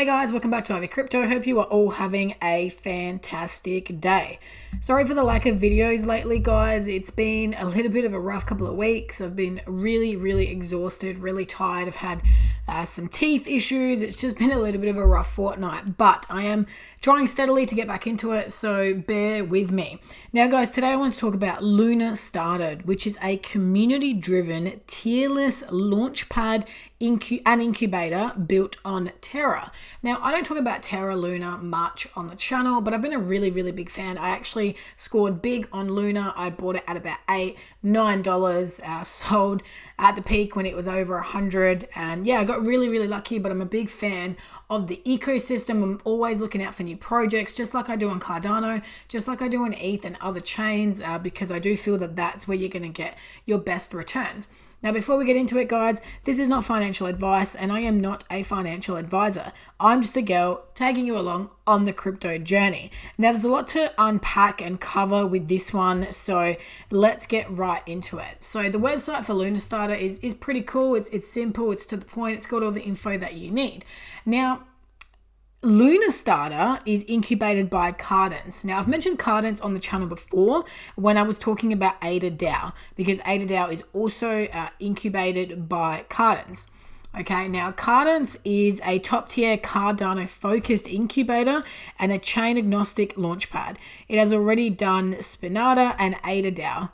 Hey guys, welcome back to Ivy Crypto. Hope you are all having a fantastic day. Sorry for the lack of videos lately, guys. It's been a little bit of a rough couple of weeks. I've been really exhausted, really tired. I've had some teeth issues. It's just been a little bit of a rough fortnight, but I am trying steadily to get back into it, so bear with me. Now, guys, today I want to talk about Lunastarter, which is a community-driven, tierless launchpad and incubator built on Terra. Now, I don't talk about Terra Luna much on the channel, but I've been a really big fan. I actually scored big on Luna. I bought it at about $8-9, sold at the peak when it was over 100, and yeah, I got really lucky. But I'm a big fan of the ecosystem. I'm always looking out for new projects, just like I do on Cardano, just like I do on ETH and other chains, because I do feel that that's where you're going to get your best returns. Now, before we get into it, guys, this is not financial advice, and I am not a financial advisor. I'm just a girl taking you along on the crypto journey. Now, there's a lot to unpack and cover with this one, so let's get right into it. So the website for Lunastarter is pretty cool. It's simple, it's to the point, it's got all the info that you need. Now, Lunastarter is incubated by Cardence. Now, I've mentioned Cardence on the channel before when I was talking about AdaDAO, because AdaDAO is also incubated by Cardence. Okay, now Cardence is a top-tier Cardano-focused incubator and a chain-agnostic launchpad. It has already done Spinata and AdaDAO.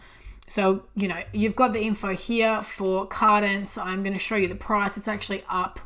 So, you've got the info here for Cardence. I'm going to show you the price. It's actually up,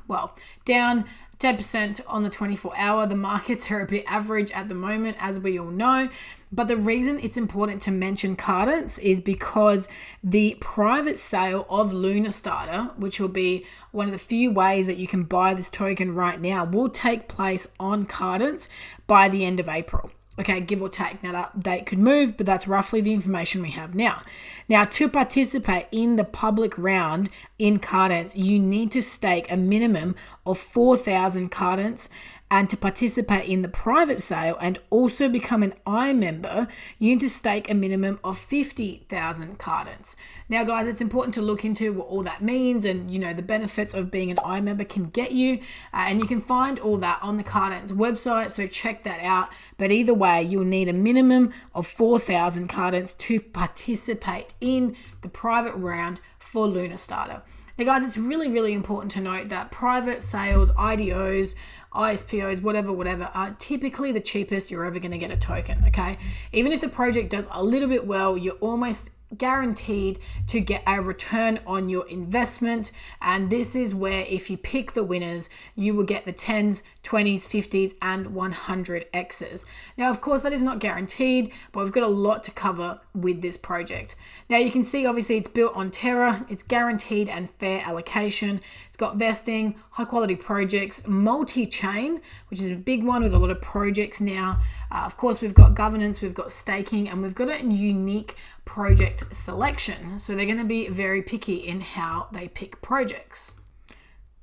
down 10% on the 24-hour. The markets are a bit average at the moment, as we all know. But the reason it's important to mention Cardence is because the private sale of Lunastarter, which will be one of the few ways that you can buy this token right now, will take place on Cardence by the end of April. Okay, give or take. Now, that date could move, but that's roughly the information we have now. Now, to participate in the public round in Cardence, you need to stake a minimum of 4,000 Cardence. And to participate in the private sale and also become an I member, you need to stake a minimum of 50,000 Cardence. Now, guys, it's important to look into what all that means and, the benefits of being an I member can get you. And you can find all that on the Cardence website, so check that out. But either way, you'll need a minimum of 4,000 Cardence to participate in the private round for Lunastarter. Now, guys, it's really important to note that private sales, IDOs, ISPOs, whatever, are typically the cheapest you're ever going to get a token, okay? Even if the project does a little bit well, you're almost guaranteed to get a return on your investment. And this is where, if you pick the winners, you will get the 10s, 20s, 50s, and 100x's. Now, of course, that is not guaranteed, but we've got a lot to cover with this project. Now, you can see, obviously, it's built on Terra. It's guaranteed and fair allocation. It's got vesting, high quality projects, multi-chain, which is a big one with a lot of projects now. Of course, we've got governance, we've got staking, and we've got a unique project selection. So they're going to be very picky in how they pick projects.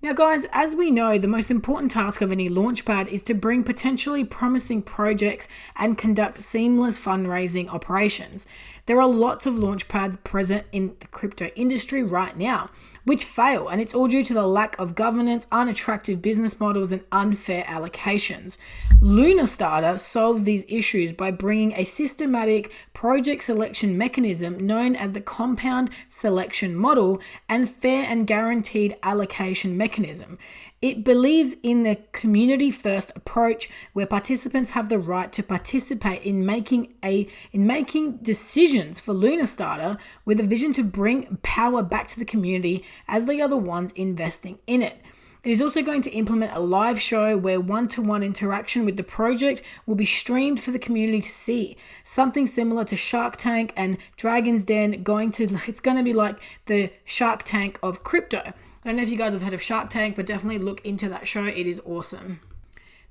Now, guys, as we know, the most important task of any launchpad is to bring potentially promising projects and conduct seamless fundraising operations. There are lots of launchpads present in the crypto industry right now, which fail, and it's all due to the lack of governance, unattractive business models, and unfair allocations. Lunastarter solves these issues by bringing a systematic project selection mechanism known as the compound selection model and fair and guaranteed allocation mechanism. It believes in the community-first approach where participants have the right to participate in making decisions for Lunastarter with a vision to bring power back to the community as they are the ones investing in it. It is also going to implement a live show where one-to-one interaction with the project will be streamed for the community to see. Something similar to Shark Tank and Dragon's Den. It's going to be like the Shark Tank of crypto. I don't know if you guys have heard of Shark Tank, but definitely look into that show. It is awesome.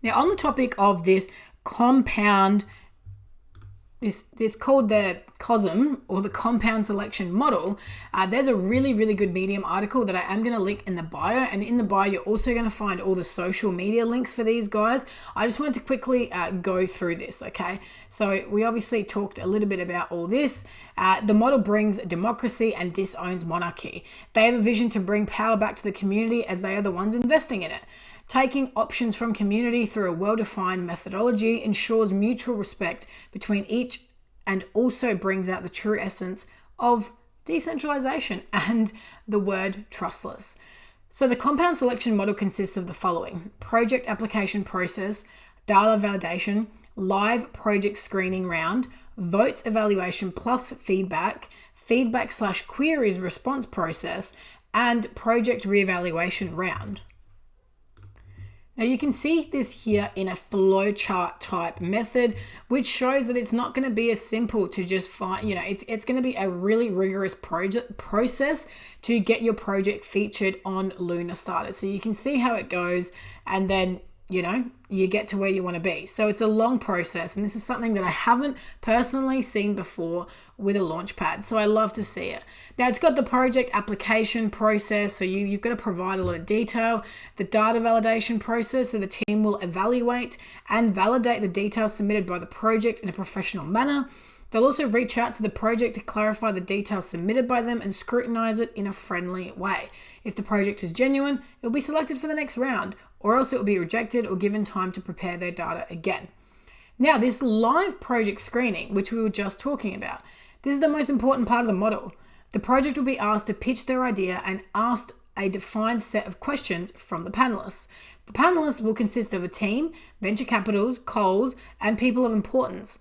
Now, on the topic of this compound, it's called the COSM, or the compound selection model. There's a really good Medium article that I am going to link in the bio, and in the bio you're also going to find all the social media links for these guys. I just wanted to quickly go through this, okay? So we obviously talked a little bit about all this. The model brings democracy and disowns monarchy. They have a vision to bring power back to the community as they are the ones investing in it. Taking options from community through a well-defined methodology ensures mutual respect between each and also brings out the true essence of decentralization and the word trustless. So the compound selection model consists of the following: project application process, data validation, live project screening round, votes evaluation plus feedback/queries response process, and project reevaluation round. Now you can see this here in a flowchart type method, which shows that it's not going to be as simple to just find, it's going to be a really rigorous process to get your project featured on Lunastarter. So you can see how it goes, and then you get to where you want to be. So it's a long process, and this is something that I haven't personally seen before with a Launchpad. So I love to see it. Now it's got the project application process. So you've got to provide a lot of detail. The data validation process, so the team will evaluate and validate the details submitted by the project in a professional manner. They'll also reach out to the project to clarify the details submitted by them and scrutinize it in a friendly way. If the project is genuine, it will be selected for the next round, or else it will be rejected or given time to prepare their data again. Now, this live project screening, which we were just talking about, this is the most important part of the model. The project will be asked to pitch their idea and asked a defined set of questions from the panelists. The panelists will consist of a team, venture capitals, coals, and people of importance.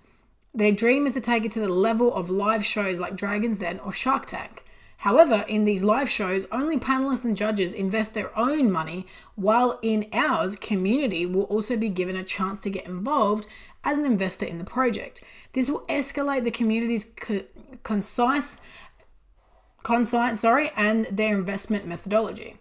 Their dream is to take it to the level of live shows like Dragon's Den or Shark Tank. However, in these live shows, only panelists and judges invest their own money, while in ours, community will also be given a chance to get involved as an investor in the project. This will escalate the community's conscience and their investment methodology.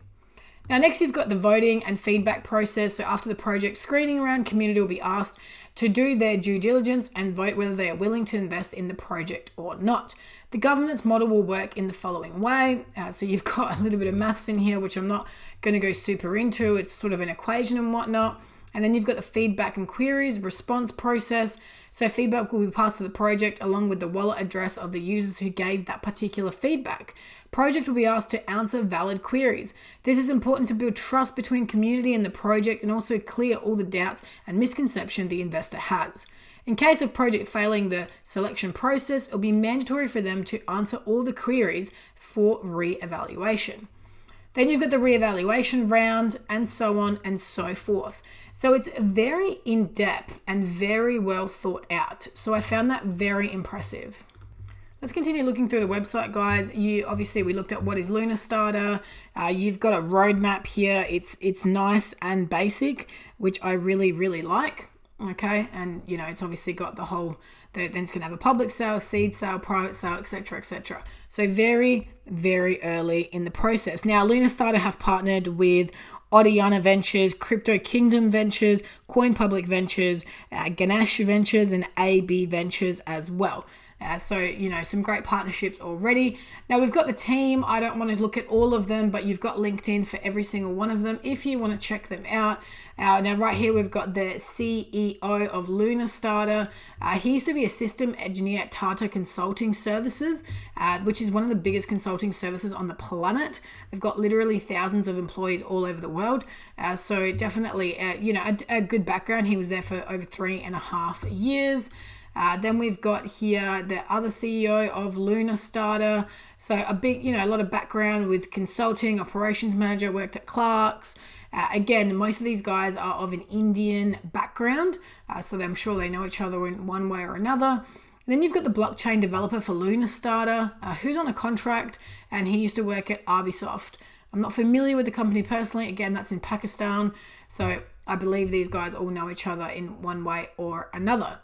Now, next you've got the voting and feedback process. So after the project screening round, community will be asked to do their due diligence and vote whether they are willing to invest in the project or not. The governance model will work in the following way. So you've got a little bit of maths in here, which I'm not going to go super into. It's sort of an equation and whatnot. And then you've got the feedback and queries response process. So feedback will be passed to the project along with the wallet address of the users who gave that particular feedback. Project will be asked to answer valid queries. This is important to build trust between community and the project and also clear all the doubts and misconception the investor has. In case of project failing the selection process, it will be mandatory for them to answer all the queries for re-evaluation. Then you've got the re-evaluation round and so on and so forth. So it's very in-depth and very well thought out. So I found that very impressive. Let's continue looking through the website, guys. We looked at what is Lunastarter. You've got a roadmap here. It's nice and basic, which I really, really like. Okay, and it's obviously got the whole. Then it's going to have a public sale, seed sale, private sale, etc., etc. So very, very early in the process. Now, Lunastarter have partnered with Oriana Ventures, Crypto Kingdom Ventures, Coin Public Ventures, Ganesh Ventures, and AB Ventures as well. Some great partnerships already. Now we've got the team. I don't want to look at all of them, but you've got LinkedIn for every single one of them if you want to check them out. Now right here we've got the CEO of Lunastarter. He used to be a system engineer at Terra Consulting Services, which is one of the biggest consulting services on the planet. They've got literally thousands of employees all over the world. So definitely, a good background. He was there for over 3.5 years. Then we've got here the other CEO of Lunastarter. So a lot of background with consulting, operations manager, worked at Clark's. Again, most of these guys are of an Indian background. So I'm sure they know each other in one way or another. And then you've got the blockchain developer for Lunastarter, who's on a contract, and he used to work at Ubisoft. I'm not familiar with the company personally. Again, that's in Pakistan. So I believe these guys all know each other in one way or another.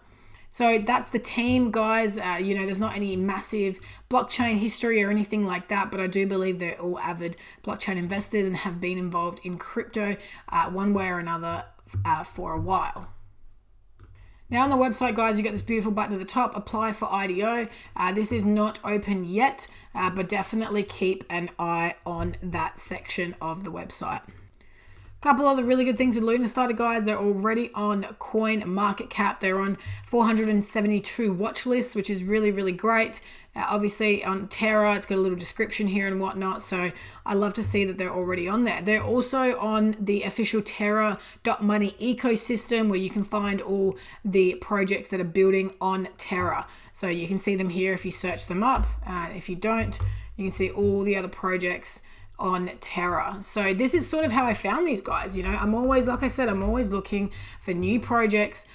So that's the team, guys. There's not any massive blockchain history or anything like that, but I do believe they're all avid blockchain investors and have been involved in crypto one way or another for a while. Now on the website, guys, you got this beautiful button at the top, apply for IDO. This is not open yet, but definitely keep an eye on that section of the website. Couple other really good things with Lunastarter, guys. They're already on Coin Market Cap. They're on 472 watch lists, which is really, really great. Obviously on Terra, it's got a little description here and whatnot, so I love to see that they're already on there. They're also on the official Terra.money ecosystem, where you can find all the projects that are building on Terra. So you can see them here if you search them up. If you don't, you can see all the other projects on Terra. So this is sort of how I found these guys. You know, I'm always, like I said, I'm always looking for new projects,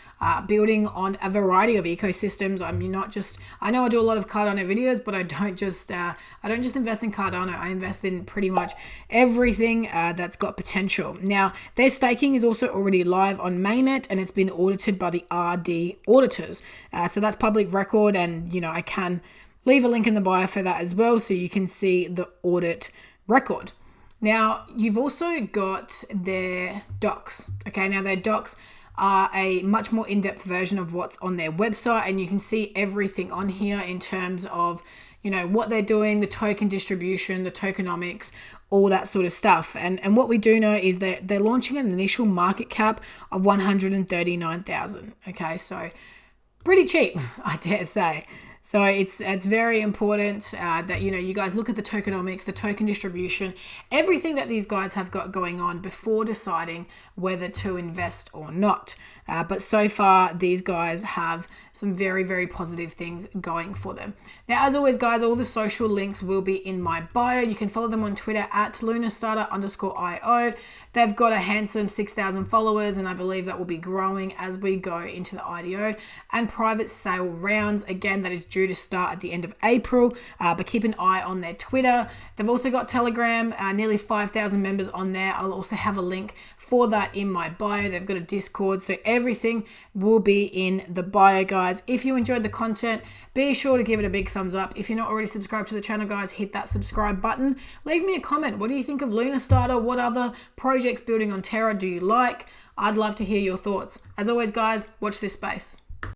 building on a variety of ecosystems. I'm not just, I know I do a lot of Cardano videos, but I don't just invest in Cardano. I invest in pretty much everything that's got potential. Now, their staking is also already live on mainnet, and it's been audited by the RD auditors. So that's public record, and you know, I can leave a link in the bio for that as well, so you can see the audit record. Now, you've also got their docs. Okay, now their docs are a much more in-depth version of what's on their website, and you can see everything on here in terms of, you know, what they're doing, the token distribution, the tokenomics, all that sort of stuff. And what we do know is that they're launching an initial market cap of 139,000. Okay, so pretty cheap, I dare say. So it's very important that, you know, you guys look at the tokenomics, the token distribution, everything that these guys have got going on before deciding whether to invest or not. But so far, these guys have some very, very positive things going for them. Now, as always, guys, all the social links will be in my bio. You can follow them on Twitter at Lunastarter_IO. They've got a handsome 6,000 followers, and I believe that will be growing as we go into the IDO and private sale rounds. Again, that is due to start at the end of April, but keep an eye on their Twitter. They've also got Telegram, nearly 5,000 members on there. I'll also have a link for that in my bio. They've got a Discord, so everything will be in the bio, guys. If you enjoyed the content, be sure to give it a big thumbs up. If you're not already subscribed to the channel, guys, hit that subscribe button. Leave me a comment. What do you think of Lunastarter? What other projects building on Terra do you like? I'd love to hear your thoughts. As always, guys, watch this space.